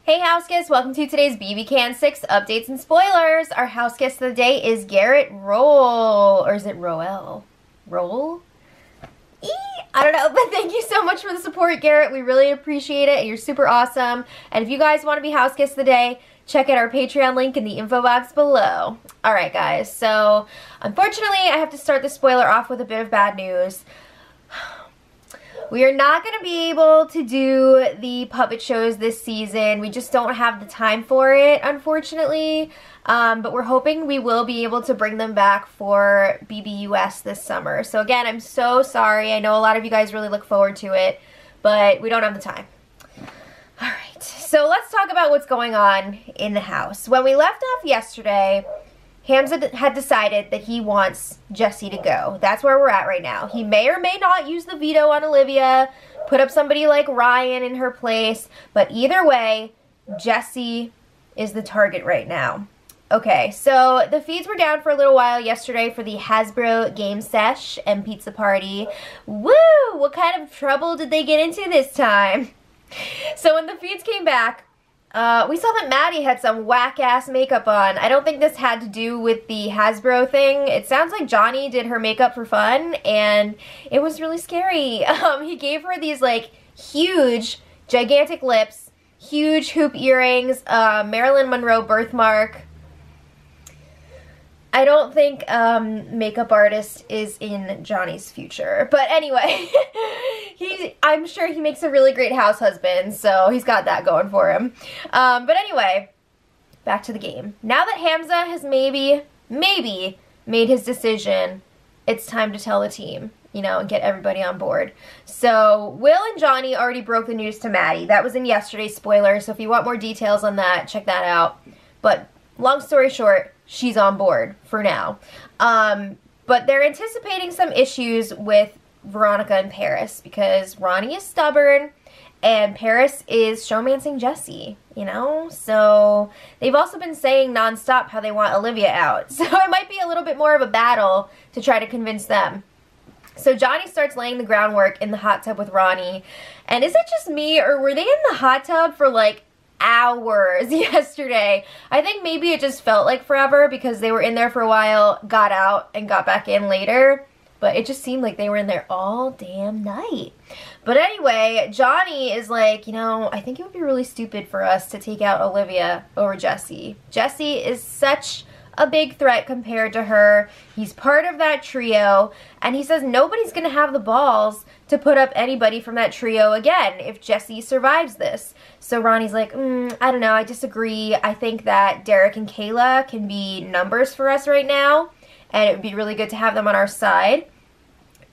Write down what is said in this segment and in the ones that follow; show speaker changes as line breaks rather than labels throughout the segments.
Hey house guests, welcome to today's BB Can 6 updates and spoilers. Our house guest of the day is Garrett Roll, or is it Roel? Roll? I don't know, but thank you so much for the support, Garrett. We really appreciate it. You're super awesome. And if you guys want to be house guests of the day, check out our Patreon link in the info box below. Alright guys, so unfortunately I have to start the spoiler off with a bit of bad news. We are not going to be able to do the puppet shows this season. We just don't have the time for it, unfortunately. But we're hoping we will be able to bring them back for BBUS this summer. So again, I'm so sorry. I know a lot of you guys really look forward to it, but we don't have the time. Alright, so let's talk about what's going on in the house. When we left off yesterday, Hamza had decided that he wants Jesse to go. That's where we're at right now. He may or may not use the veto on Olivia, put up somebody like Ryan in her place, but either way, Jesse is the target right now. Okay, so the feeds were down for a little while yesterday for the Hasbro game sesh and pizza party. Woo! What kind of trouble did they get into this time? So when the feeds came back, we saw that Maddie had some whack-ass makeup on. I don't think this had to do with the Hasbro thing. It sounds like Johnny did her makeup for fun, and it was really scary. He gave her these, like, huge, gigantic lips, huge hoop earrings, Marilyn Monroe birthmark. I don't think makeup artist is in Johnny's future. But anyway, I'm sure he makes a really great house husband, so he's got that going for him. But anyway, back to the game. Now that Hamza has maybe made his decision, it's time to tell the team, you know, and get everybody on board. So Will and Johnny already broke the news to Maddie. That was in yesterday's spoiler, so if you want more details on that, check that out. But long story short, she's on board for now. But they're anticipating some issues with Veronica and Paris because Ronnie is stubborn and Paris is showmancing Jesse, you know? So they've also been saying nonstop how they want Olivia out. So it might be a little bit more of a battle to try to convince them. So Johnny starts laying the groundwork in the hot tub with Ronnie. And is it just me, or were they in the hot tub for like hours yesterday? I think maybe it just felt like forever because they were in there for a while, got out, and got back in later. But it just seemed like they were in there all damn night. But anyway, Johnny is like, you know, I think it would be really stupid for us to take out Olivia over Jesse. Jesse is such a big threat compared to her. He's part of that trio, and he says nobody's gonna have the balls to put up anybody from that trio again if Jesse survives this. So Ronnie's like, I don't know, I disagree. I think that Derek and Kayla can be numbers for us right now, and it would be really good to have them on our side.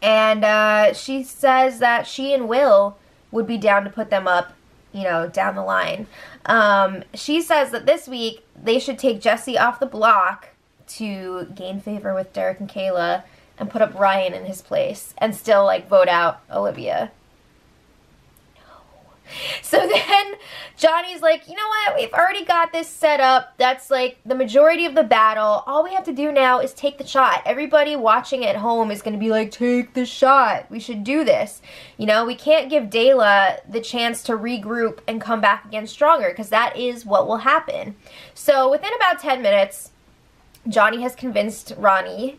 And she says that she and Will would be down to put them up, you know, down the line. She says that this week they should take Jesse off the block to gain favor with Derek and Kayla and put up Ryan in his place and still, like, vote out Olivia. So then Johnny's like, you know what, we've already got this set up. That's like the majority of the battle. All we have to do now is take the shot. Everybody watching at home is going to be like, take the shot. We should do this. You know, we can't give Dayla the chance to regroup and come back again stronger because that is what will happen. So within about 10 minutes, Johnny has convinced Ronnie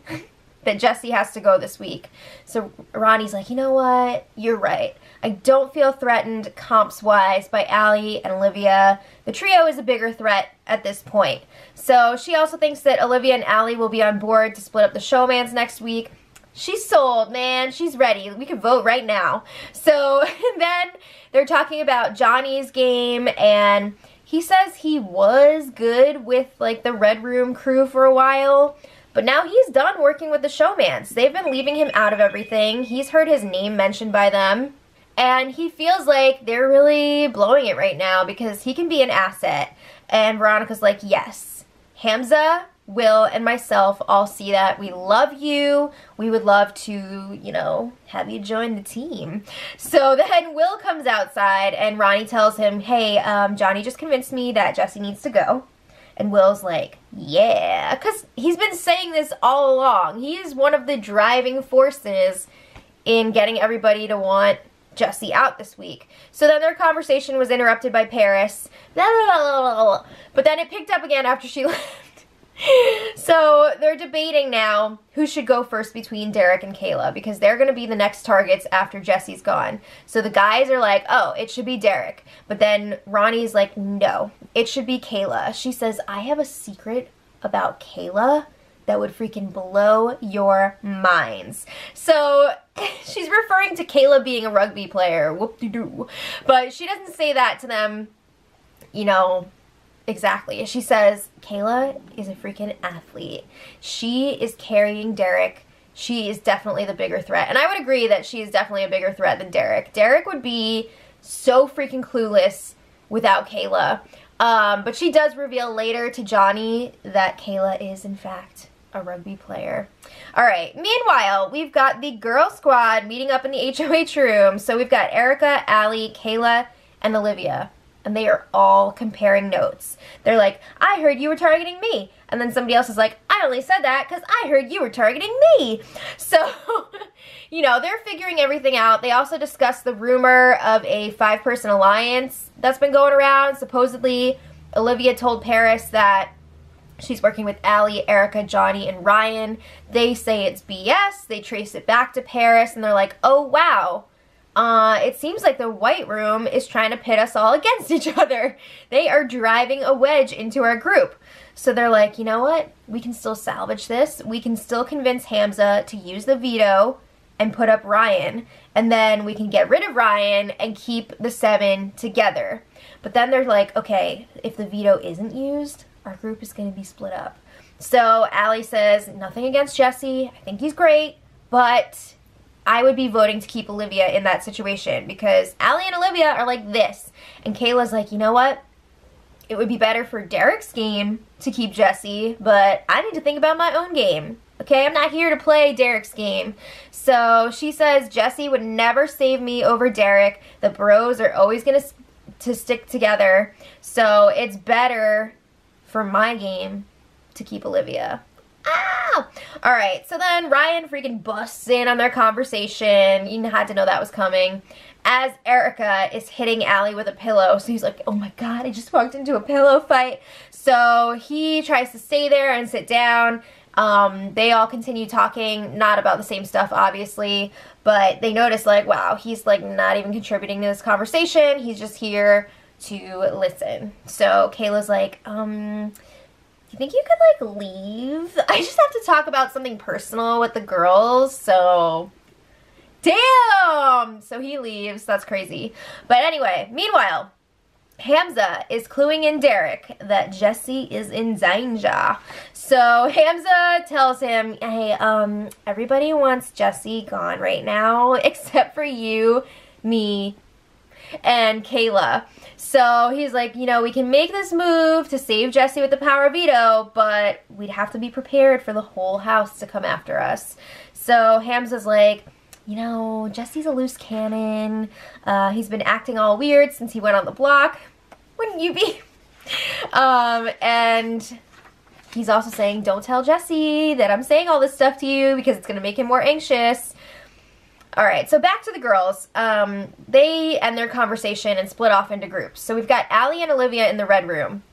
that Jesse has to go this week. So Ronnie's like, you know what, you're right. I don't feel threatened comps-wise by Allie and Olivia. The trio is a bigger threat at this point. So she also thinks that Olivia and Allie will be on board to split up the showmans next week. She's sold, man. She's ready. We can vote right now. So then they're talking about Johnny's game, and he says he was good with, like, the Red Room crew for a while, but now he's done working with the showmans. They've been leaving him out of everything. He's heard his name mentioned by them. And he feels like they're really blowing it right now because he can be an asset. And Veronica's like, yes, Hamza, Will, and myself all see that. We love you. We would love to, you know, have you join the team. So then Will comes outside and Ronnie tells him, hey, Johnny just convinced me that Jesse needs to go. And Will's like, yeah, because he's been saying this all along. He is one of the driving forces in getting everybody to want Jesse out this week. So then their conversation was interrupted by Paris. But then it picked up again after she left. So they're debating now who should go first between Derek and Kayla, because they're going to be the next targets after Jesse's gone. So the guys are like, oh, it should be Derek. But then Ronnie's like, no, it should be Kayla. She says, I have a secret about Kayla that would freaking blow your minds. So she's referring to Kayla being a rugby player. Whoop-de-doo. But she doesn't say that to them, you know, exactly. She says, Kayla is a freaking athlete. She is carrying Derek. She is definitely the bigger threat. And I would agree that she is definitely a bigger threat than Derek. Derek would be so freaking clueless without Kayla. But she does reveal later to Johnny that Kayla is, in fact, a rugby player. Alright, meanwhile, we've got the girl squad meeting up in the HOH room. So we've got Erica, Allie, Kayla, and Olivia. And they are all comparing notes. They're like, I heard you were targeting me. And then somebody else is like, I only said that because I heard you were targeting me. So, you know, they're figuring everything out. They also discussed the rumor of a 5-person alliance that's been going around. Supposedly, Olivia told Paris that she's working with Allie, Erica, Johnny, and Ryan. They say it's BS. They trace it back to Paris, and they're like, oh, wow. It seems like the White Room is trying to pit us all against each other. They are driving a wedge into our group. So they're like, you know what? We can still salvage this. We can still convince Hamza to use the veto and put up Ryan. And then we can get rid of Ryan and keep the 7 together. But then they're like, okay, if the veto isn't used, our group is going to be split up. So Allie says, nothing against Jesse. I think he's great, but I would be voting to keep Olivia in that situation because Allie and Olivia are like this. And Kayla's like, you know what? It would be better for Derek's game to keep Jesse, but I need to think about my own game. Okay, I'm not here to play Derek's game. So she says Jesse would never save me over Derek. The bros are always going to stick together. So it's better for my game to keep Olivia. Ah! Alright, so then Ryan freaking busts in on their conversation. You had to know that was coming. As Erica is hitting Allie with a pillow. So he's like, oh my god, I just walked into a pillow fight. So he tries to stay there and sit down. They all continue talking, not about the same stuff, obviously. But they notice, like, wow, he's, like, not even contributing to this conversation. He's just here to listen. So Kayla's like, you think you could, like, leave? I just have to talk about something personal with the girls, so damn! So he leaves. That's crazy. But anyway, meanwhile, Hamza is cluing in Derek that Jesse is in danger. So Hamza tells him, hey, everybody wants Jesse gone right now, except for you, me, and Kayla. So he's like, you know, we can make this move to save Jesse with the power of veto, but we'd have to be prepared for the whole house to come after us. So Hamza's like, you know, Jesse's a loose cannon. He's been acting all weird since he went on the block. Wouldn't you be? And he's also saying, don't tell Jesse that I'm saying all this stuff to you because it's going to make him more anxious. Alright, so back to the girls. They end their conversation and split off into groups. So we've got Allie and Olivia in the red room.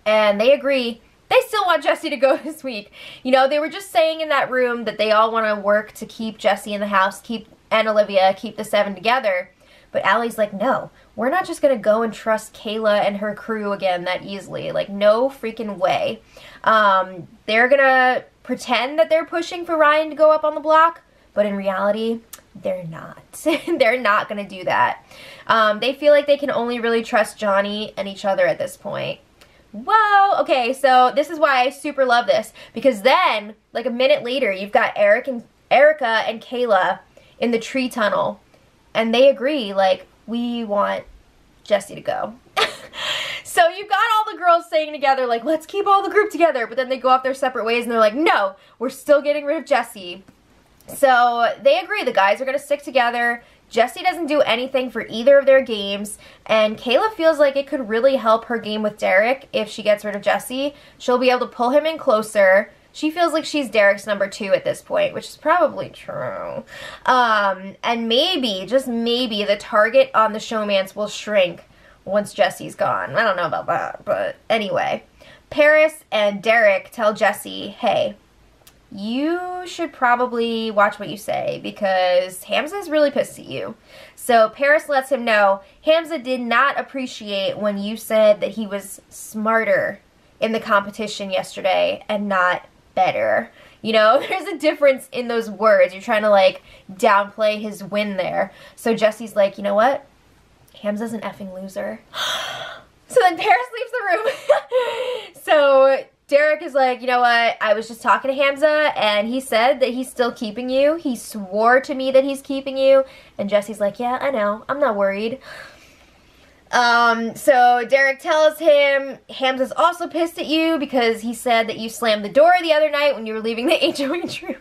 And they agree they still want Jesse to go this week. You know, they were just saying in that room that they all want to work to keep Jesse in the house, and Olivia, keep the 7 together. But Allie's like, no, we're not just going to go and trust Kayla and her crew again that easily. Like, no freaking way. They're going to pretend that they're pushing for Ryan to go up on the block, but in reality, they're not. They're not going to do that. They feel like they can only really trust Johnny and each other at this point. Whoa! Okay, so this is why I super love this. Because then, like a minute later, you've got Erica and Kayla in the tree tunnel. And they agree, like, we want Jesse to go. So you've got all the girls saying together, like, let's keep all the group together. But then they go off their separate ways and they're like, no, we're still getting rid of Jesse. So they agree, the guys are going to stick together. Jesse doesn't do anything for either of their games, and Kayla feels like it could really help her game with Derek if she gets rid of Jesse. She'll be able to pull him in closer, She feels like she's Derek's number 2 at this point, which is probably true. And maybe, just maybe, the target on the showmance will shrink once Jesse's gone. I don't know about that, but anyway. Paris and Derek tell Jesse, hey, you should probably watch what you say because Hamza's really pissed at you. So Paris lets him know Hamza did not appreciate when you said that he was smarter in the competition yesterday and not better. You know, there's a difference in those words. You're trying to, like, downplay his win there. So Jesse's like, you know what? Hamza's an effing loser. So then Paris leaves the room. So Derek is like, you know what? I was just talking to Hamza, and he said that he's still keeping you. He swore to me that he's keeping you. And Jesse's like, yeah, I know. I'm not worried. So Derek tells him Hamza's also pissed at you because he said that you slammed the door the other night when you were leaving the HOH room.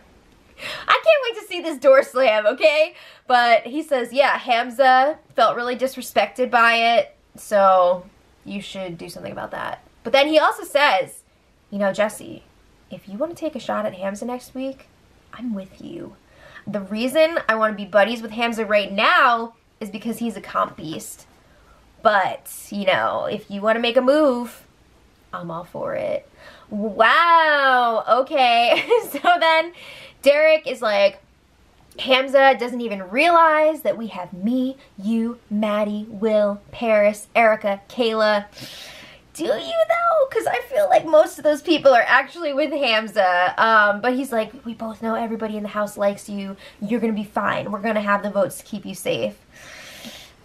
I can't wait to see this door slam, okay? But he says, yeah, Hamza felt really disrespected by it, so you should do something about that. But then he also says, you know, Jesse, if you want to take a shot at Hamza next week, I'm with you. The reason I want to be buddies with Hamza right now is because he's a comp beast. But, you know, if you want to make a move, I'm all for it. Wow, okay. So then Derek is like, Hamza doesn't even realize that we have me, you, Maddie, Will, Paris, Erica, Kayla. Do you though? Because I feel like most of those people are actually with Hamza. But he's like, we both know everybody in the house likes you. You're going to be fine. We're going to have the votes to keep you safe.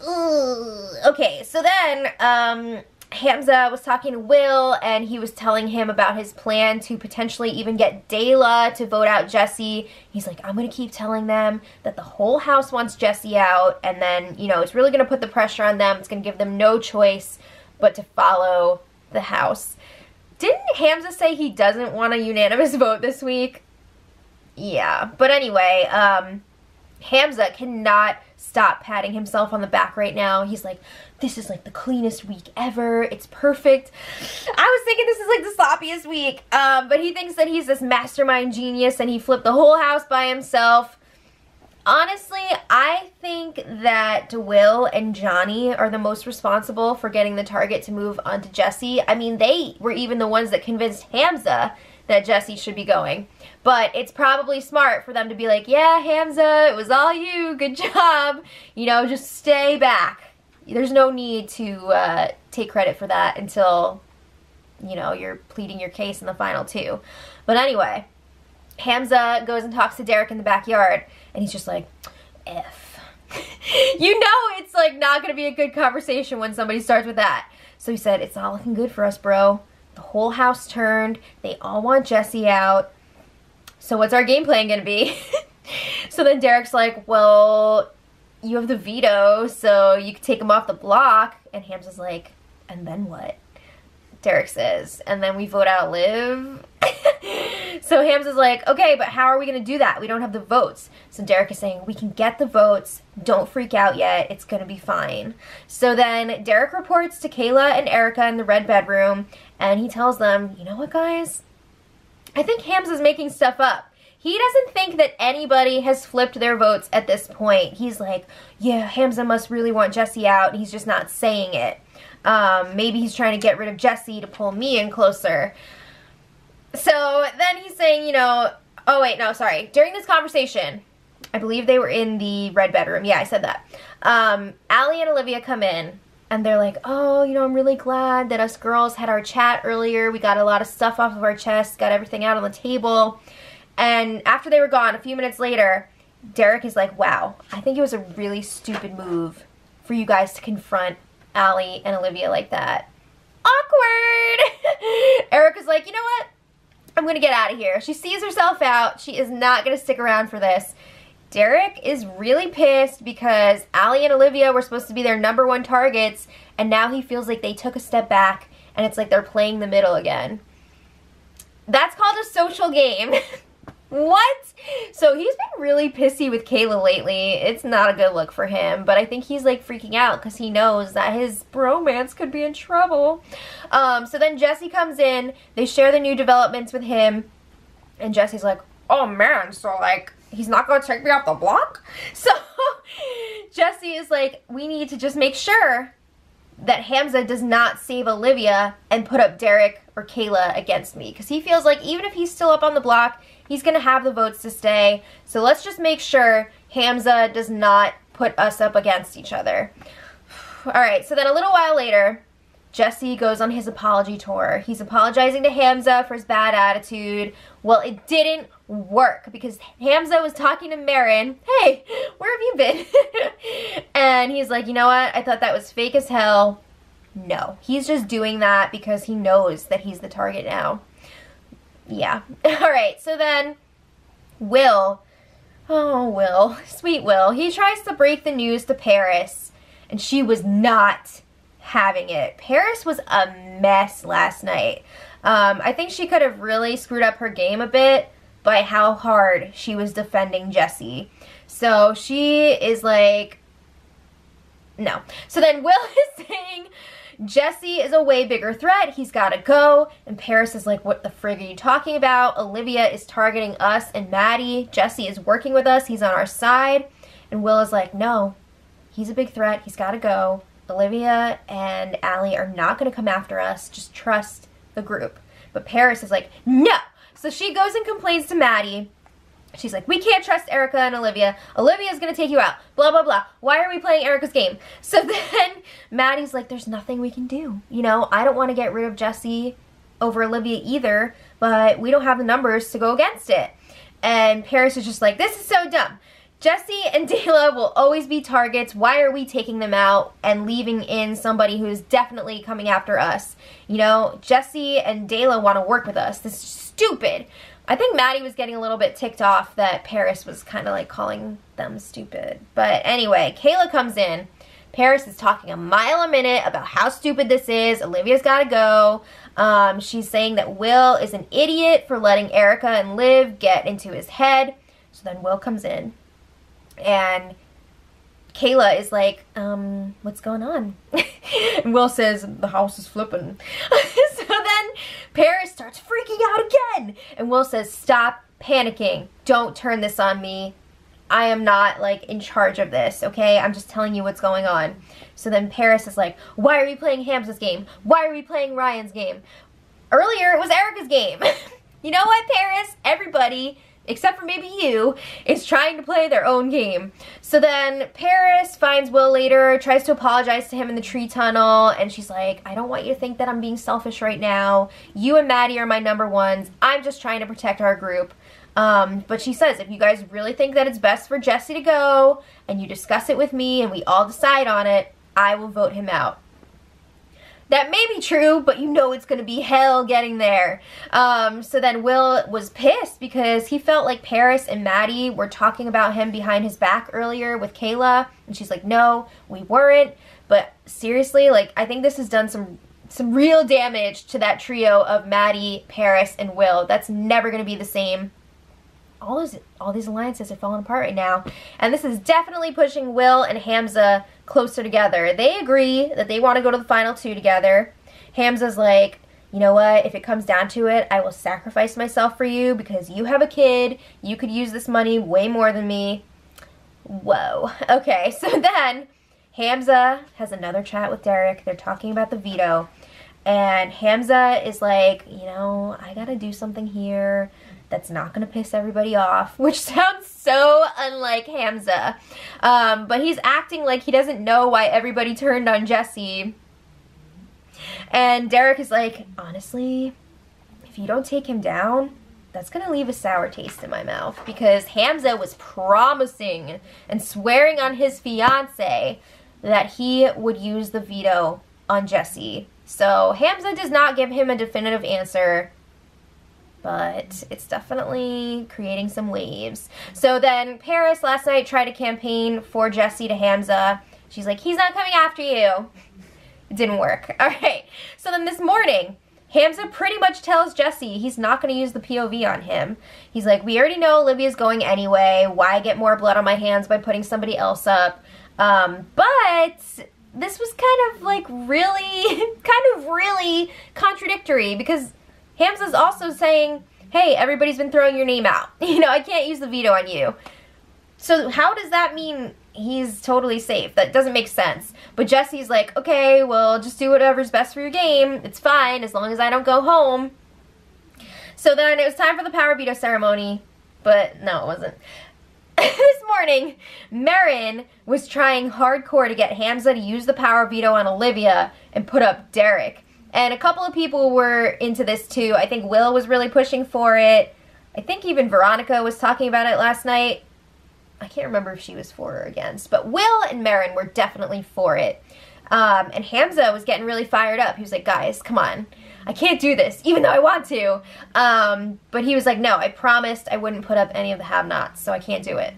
Ugh. Okay, so then Hamza was talking to Will, and he was telling him about his plan to potentially even get Dayla to vote out Jesse. He's like, I'm going to keep telling them that the whole house wants Jesse out, and then, you know, it's really going to put the pressure on them. It's going to give them no choice but to follow the house. Didn't Hamza say he doesn't want a unanimous vote this week? Yeah, but anyway, Hamza cannot stop patting himself on the back right now. He's like, this is like the cleanest week ever. It's perfect. I was thinking this is like the sloppiest week. But he thinks that he's this mastermind genius and he flipped the whole house by himself. Honestly, I think that Will and Johnny are the most responsible for getting the target to move on to Jesse. I mean, they were even the ones that convinced Hamza that Jesse should be going. But it's probably smart for them to be like, yeah, Hamza, it was all you. Good job. You know, just stay back. There's no need to take credit for that until, you know, you're pleading your case in the final 2. But anyway, Hamza goes and talks to Derek in the backyard, and he's just like, F. You know it's like not going to be a good conversation when somebody starts with that. So he said, it's not looking good for us, bro. The whole house turned. They all want Jesse out. So what's our game plan going to be? So then Derek's like, well, you have the veto, so you can take him off the block. And Hamza's like, and then what? Derek says, and then we vote out Liv. So Hamza's like, okay, but how are we going to do that? We don't have the votes. So Derek is saying, we can get the votes. Don't freak out yet. It's going to be fine. So then Derek reports to Kayla and Erica in the red bedroom, and he tells them, you know what, guys? I think Hamza's making stuff up. He doesn't think that anybody has flipped their votes at this point. He's like, yeah, Hamza must really want Jesse out. He's just not saying it. Maybe he's trying to get rid of Jesse to pull me in closer. So then he's saying, you know, oh wait, no, sorry. During this conversation, I believe they were in the red bedroom. Yeah, I said that. Allie and Olivia come in, and they're like, oh, you know, I'm really glad that us girls had our chat earlier. We got a lot of stuff off of our chests, got everything out on the table. And after they were gone, a few minutes later, Derek is like, wow, I think it was a really stupid move for you guys to confront Allie and Olivia like that. Awkward! Erica's like, you know what? I'm gonna get out of here. She sees herself out. She is not gonna stick around for this. Derek is really pissed because Allie and Olivia were supposed to be their #1 targets, and now he feels like they took a step back, and it's like they're playing the middle again. That's called a social game. What? So he's been really pissy with Kayla lately. It's not a good look for him, but I think he's like freaking out because he knows that his bromance could be in trouble. So then Jesse comes in. They share the new developments with him. And Jesse's like, oh man, so like, he's not gonna take me off the block? So Jesse is like, we need to just make sure that Hamza does not save Olivia and put up Derek or Kayla against me. Because he feels like even if he's still up on the block, he's gonna have the votes to stay. So let's just make sure Hamza does not put us up against each other. Alright, so then a little while later, Jesse goes on his apology tour. He's apologizing to Hamza for his bad attitude. Well, it didn't work because Hamza was talking to Marin. Hey, where have you been? And he's like, you know what? I thought that was fake as hell. No, he's just doing that because he knows that he's the target now. Yeah. Alright, so then Will, oh Will, sweet Will, he tries to break the news to Paris and she was not having it. Paris was a mess last night. I think she could have really screwed up her game a bit by how hard she was defending Jesse. So she is like, no. So then Will is saying Jesse is a way bigger threat. He's got to go. And Paris is like, what the frig are you talking about? Olivia is targeting us and Maddie. Jesse is working with us. He's on our side. And Will is like, no, he's a big threat. He's got to go. Olivia and Allie are not going to come after us. Just trust the group. But Paris is like, no. So she goes and complains to Maddie. She's like, we can't trust Erica and Olivia. Olivia's going to take you out. Blah, blah, blah. Why are we playing Erica's game? So then Maddie's like, there's nothing we can do. You know, I don't want to get rid of Jesse over Olivia either, but we don't have the numbers to go against it. And Paris is just like, this is so dumb. Jesse and Dayla will always be targets. Why are we taking them out and leaving in somebody who's definitely coming after us? You know, Jesse and Dayla want to work with us. This is stupid. I think Maddie was getting a little bit ticked off that Paris was kind of like calling them stupid. But anyway, Kayla comes in. Paris is talking a mile a minute about how stupid this is. Olivia's got to go. She's saying that Will is an idiot for letting Erica and Liv get into his head. So then Will comes in. And Kayla is like, what's going on? And Will says, the house is flipping. So then Paris starts freaking out again. And Will says, stop panicking. Don't turn this on me. I am not, like, in charge of this, okay? I'm just telling you what's going on. So then Paris is like, why are we playing Hamza's game? Why are we playing Ryan's game? Earlier, it was Erica's game. You know what, Paris? Everybody, except for maybe you, is trying to play their own game. So then Paris finds Will later, tries to apologize to him in the tree tunnel, and she's like, I don't want you to think that I'm being selfish right now. You and Maddie are my number ones. I'm just trying to protect our group. But she says, if you guys really think that it's best for Jesse to go, and you discuss it with me, and we all decide on it, I will vote him out. That may be true, but you know it's going to be hell getting there. So then Will was pissed because he felt like Paris and Maddie were talking about him behind his back earlier with Kayla. And she's like, no, we weren't. But seriously, like, I think this has done some real damage to that trio of Maddie, Paris, and Will. That's never going to be the same. All these alliances are falling apart right now. And this is definitely pushing Will and Hamza closer together. They agree that they want to go to the final two together. Hamza's like, you know what, if it comes down to it, I will sacrifice myself for you because you have a kid. You could use this money way more than me. Whoa. Okay, so then Hamza has another chat with Derek. They're talking about the veto. And Hamza is like, you know, I gotta do something here that's not going to piss everybody off, which sounds so unlike Hamza. But he's acting like he doesn't know why everybody turned on Jesse. And Derek is like, honestly, if you don't take him down, that's going to leave a sour taste in my mouth. Because Hamza was promising and swearing on his fiance that he would use the veto on Jesse. So Hamza does not give him a definitive answer, but it's definitely creating some waves. So then Paris last night tried to campaign for Jesse to Hamza. She's like, he's not coming after you. It didn't work. All right. So then this morning, Hamza pretty much tells Jesse he's not going to use the POV on him. He's like, we already know Olivia's going anyway. Why get more blood on my hands by putting somebody else up? But this was kind of like really contradictory because Hamza's also saying hey, everybody's been throwing your name out. You know, I can't use the veto on you. So how does that mean he's totally safe? That doesn't make sense. But Jesse's like, okay, well, just do whatever's best for your game. It's fine as long as I don't go home. So then it was time for the power veto ceremony. But no, it wasn't. This morning, Marin was trying hardcore to get Hamza to use the power veto on Olivia and put up Derek. And a couple of people were into this too. I think Will was really pushing for it. I think even Veronica was talking about it last night. I can't remember if she was for or against. But Will and Marin were definitely for it. And Hamza was getting really fired up. He was like, guys, come on. I can't do this, even though I want to. But he was like, no, I promised I wouldn't put up any of the have-nots, so I can't do it.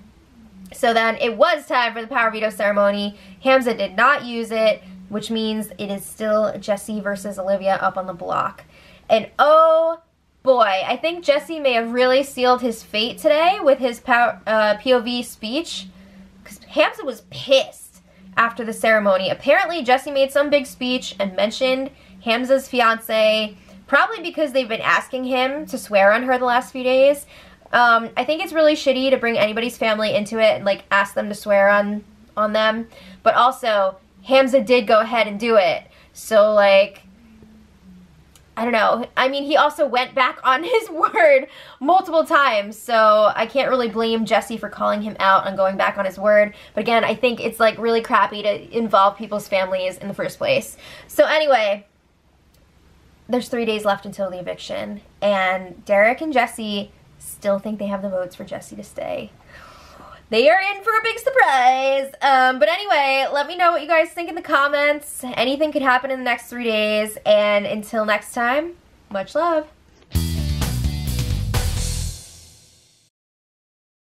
So then it was time for the power veto ceremony. Hamza did not use it, which means it is still Jesse versus Olivia up on the block. And oh boy, I think Jesse may have really sealed his fate today with his POV speech, because Hamza was pissed after the ceremony. Apparently Jesse made some big speech and mentioned Hamza's fiance, probably because they've been asking him to swear on her the last few days. I think it's really shitty to bring anybody's family into it and like ask them to swear on them. But also, Hamza did go ahead and do it. So like, I don't know. I mean, he also went back on his word multiple times. So I can't really blame Jesse for calling him out on going back on his word. But again, I think it's like really crappy to involve people's families in the first place. So anyway, there's 3 days left until the eviction, and Derek and Jesse still think they have the votes for Jesse to stay. They are in for a big surprise. But anyway, let me know what you guys think in the comments. Anything could happen in the next 3 days, and until next time, much love.